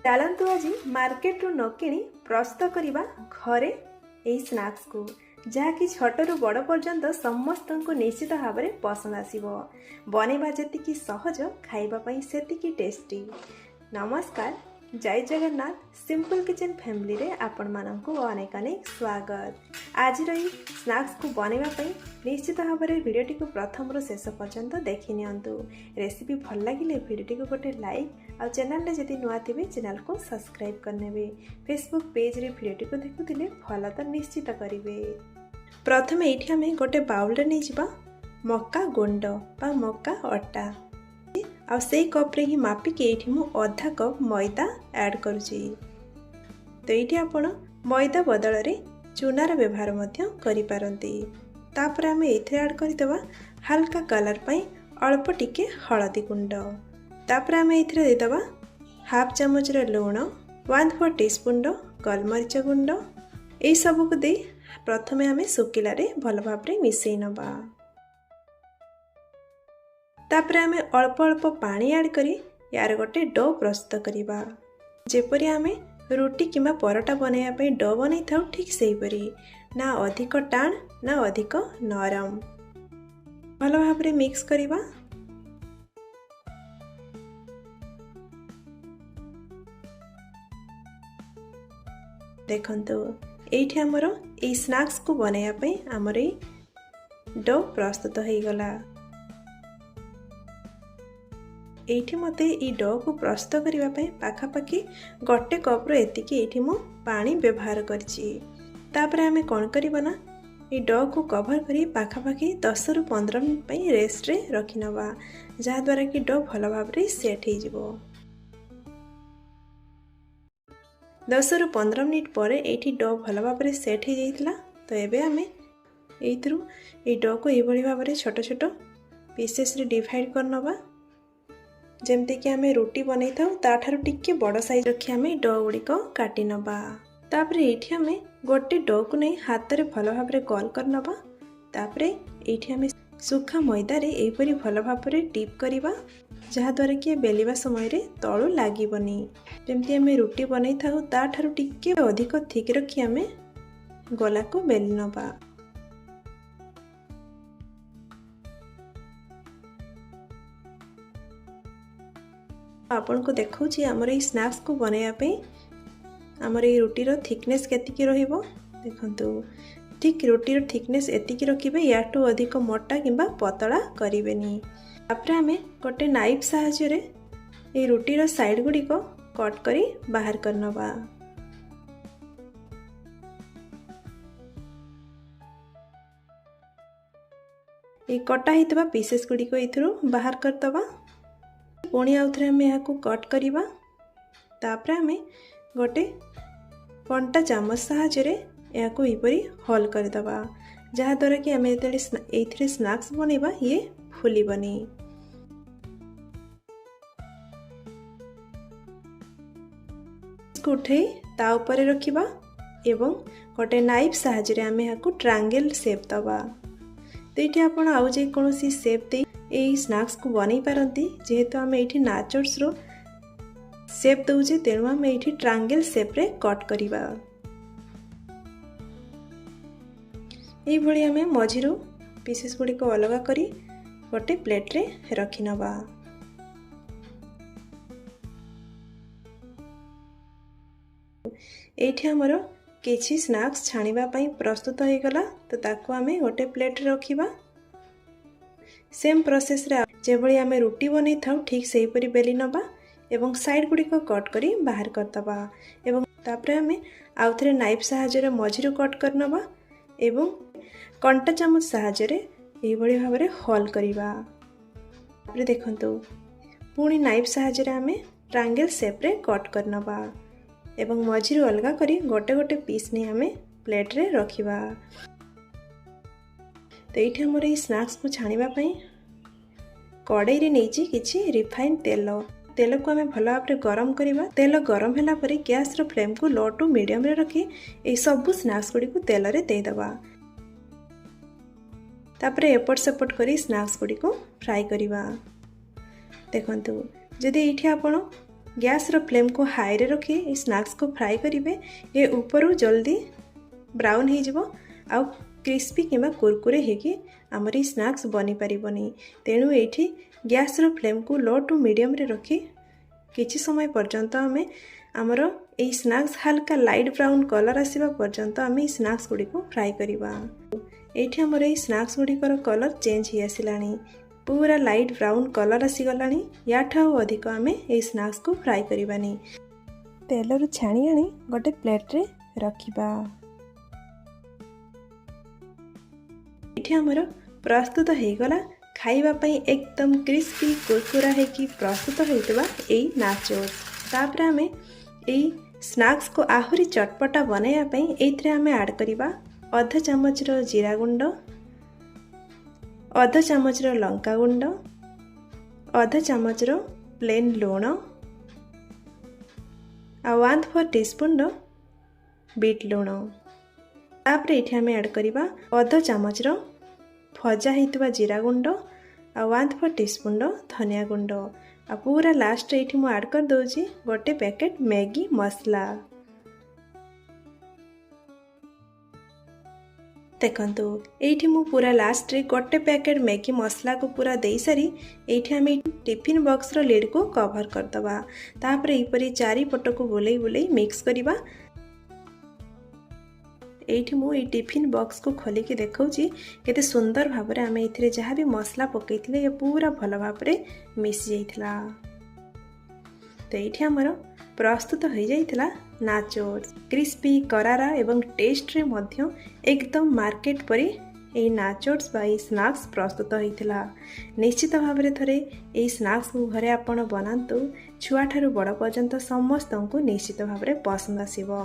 चलतु आज मार्केट रू न किणी प्रस्तुत करवा घरे यही स्नैक्स को जहाँकि छोटू बड़ पर्यंत समस्त को निश्चित भाव में पसंद आसो बनवा जी सहज खावाई से टेस्टी। नमस्कार, जय जगन्नाथ। सिंपल किचन फैमिली रे आपण मानकु अनेक अनेक स्वागत। आज रही स्नैक्स को बनवाई निश्चित भाव में वीडियोटी को प्रथम रू शेष पर्यंत देखि नियंतु। रेसिपी भल लगे वीडियोटी को गोटे लाइक और चैनल रे जदि नुआ थे चैनल को सब्सक्राइब करने। फेसबुक पेज रे वीडियोटी को देखुथिले फॉलो तो निश्चित करेंगे। प्रथम ये आम गोटे बाउल रे नहीं जिबा मक्का गुंड बा मक्का अटा आ से कप रे ही मापिकी ये मु आधा कप मैदा ऐड करुची। तो ये आपण मैदा बदल रे चूनार व्यवहार मध्य करि पारंती। तापर आम एथरे ऐड करदेवा हल्का कलर पई अल्प टिके हळदी गुंड। तापर आम एथरे देदेवा हाफ चामच रे लूण, 1/4 टीस्पून गोलमरीच गुंड। यही सब को दे प्रथमे आम सुकिला रे भल भाव रे मिसई नबा। तापर आम अल्प अल्प पानी ऐड करी यार गोटे डो प्रस्तुत करिबा। जेपरि आम रुटी किंबा परोटा बनैया डो बनै थाउ ठीक सेहीपरि, ना अधिक टाण ना अधिक नरम। भल भाव रे मिक्स करिबा। देखंतु एठी हमर ए स्नैक्स को बनैया हमर ए डो प्रस्तुत हो गला। एठी मते ई डो को प्रस्तुत करने पाखापाखि गोटे कप रो एतिकी एठी मु पानी व्यवहार करछि। तापर आमे कोन करिबा ना ई डो को कवर करी पाखापाखि 10 रु 15 मिनिट पई रेस्ट रे रखि नबा, जहा द्वारा कि डो भल भाव रे सेट हे जिवो। 10 रु 15 मिनिट परे एठी डो भल भाव रे सेट हे जाइतला। तो एबे आमे एथरु ई डो को ए भली भाव रे छोट छोट पीसेस रे डिवाइड कर नबा। जेमती कि आमे रोटी बनै थाउ ताठारु टिके बड़ साइज रखी आमे डो गुड़िक काटी नबा। तापर एठी आमे गोटे डो को नहीं हाथ रे भल भाव रे गोल कर नबा। तापर एठी आमे सुखा मैदा रे एपरी भल भाव रे टिप करिबा, जहा द्वारा कि बेलिबा समय रे तळु लागिबनी। जेमती आमे रोटी बनै थाउ ताठारु टिके अधिक थिक रखी आमे गोला को बेली नबा। आपन को देखौछि हमर ए स्नैक्स को बनैया पे हमर ए रोटी रो थिकनेस केतिकी रहिबो। देखंतु ठीक रोटी रो थिकनेस एतिकी रखिबे, याटू अधिक मोटा किंबा पतला करिवेनी। तापर हमें गोटे नाइफ सहायता रे ए रोटी रो साइड गुडी को कट करी बाहर करनबा। ए कटा हितबा पीसेस गुडी को इथरो बाहर करतबा। पुणी आउ थे आम यहाँ कट करवा। तापर आम गोटे कंटा चामच साहाय्य यहाँ यहपरी होल करदबा, जहा द्वारा कि आम ये स्नैक्स बनैबा ये फुलबनी। उठे ता ऊपर रखिबा एवं गोटे नाइफ साहाय्य आम यहाँ ट्रायंगल शेप दबा। तो ये आप आउ जे कौन शेप दे यही स्नैक्स को बन पारती। जेहेतु आम ये नाचोस रो शेप दौचे तेणु आम ये ट्रायंगल शेप रे कट करिबा। यही भली आम मझिरु पीसेस गुडी को अलग करी गोटे प्लेट रे रखि नबा। एठी हमर किछि स्नैक्स छाणिबा पई प्रस्तुत हो गला। तो ताको आम गोटे प्लेट रे रखिबा। सेम प्रोसेस रे जेभली आमे रोटी बनै थाउ ठीक सेहीपरि बेली नबा एवं साइड गुडी को कट करी बाहर करतबा। एवं तापर आमे आउ थरे नाइफ सहायता रे मझिरु कट कर नबा एवं कंटा चामच सहायता रे एही भली भाव रे होल करिबा। तापर देखंतु पुणी नाइफ सहायता रे आमे ट्रायंगल शेप रे कट कर नबा एवं मझिरु अलगा करी गोटे गोटे पीस ने आमे प्लेट रे रखिबा। तो ये हमर ये स्नैक्स को छाणिबा पई कड़ाई रे नेछि किछि रिफाइन तेल को आम भल भाव गरम करवा। तेल गरम होला परे गैस रो फ्लेम को लो टू मीडियम रे रखी ए सब स्नैक्स गुडी को तेल रे दे दबा। तापर एपट सेपट करी स्नैक्स गुडी को फ्राई करवा। देखंतु जदि ये आपण गैस रो फ्लेम को हाई रे रखी ये स्नैक्स को फ्राई करेंगे। ये ऊपर जल्दी ब्राउन हो आउ क्रिस्पी किंवा कुरकुरे होगी आमर ये स्नैक्स बनी पारिबनी। तेणु ये गैस रो फ्लेम को लो टू मीडियम रे रखी किछि समय पर्यंत आमे आमर ये स्नैक्स हल्का लाइट ब्राउन कलर आसवा पर्यंत आम स्नैक्स गुड़ी को फ्राई करवा। ये आमर ये स्नैक्स गुड़िकर कलर चेंज हो आसलानी, पूरा लाइट ब्राउन कलर आसीगलानी। याठू अधिक आम ये स्नैक्स को फ्राई करवानी। तेलरू छाणी आनी गोटे प्लेट रे रखिबा। ये आमर प्रस्तुत हो गला खाइबा पई एकदम क्रिस्पी कुरकुरा हेकी प्रस्तुत होइतबा एई नाचोस। तापर आमे एई स्नैक्स को आहुरी चटपटा बनाया पई एइथरे आमे ऐड करिबा आधा चामच रो जीरा गुंड, आधा चामच रो लंका गुंड, आधा चामच रो प्लेन लूण आ 1/4 टीस्पून रो बीट लूण। तापर एठी आमे ऐड करिबा आधा चामच रो भजा होइतबा जीरा गुंड आ 1/4 टीस्पून रो धनिया गुंड आ पूरा लास्ट एठी मु ऐड कर दोची गोटे पैकेट मैगी मसला। देखंतु एठी मु पूरा लास्ट रे गोटे पैकेट मैगी मसला को पूरा दे सारी एठी आमे टिफिन बॉक्स रो लिड को कवर कर दबा। तापर एपरी चारि पट को बुलाई बुलाई मिक्स करिबा। एठी मु ए टिफिन बॉक्स को खोली के देखौची केते सुंदर भाबरे आमे इथिरे जहा भी मसला पकैथिले ये पूरा भलो भाबरे मिस जाइथिला। तो एठी हमर प्रस्तुत हो जाइथिला नाचोस। क्रिस्पी करारा एवं टेस्ट रे मध्य एकदम मार्केट परी ए नाचोस बा स्नैक्स प्रस्तुत होइथिला। निश्चित भाबरे थरे ए स्नैक्स को घरे आपण बनांतु, छुआ ठारू बड़ पर्यंत समस्त को निश्चित भाबरे पसंद आसीबो।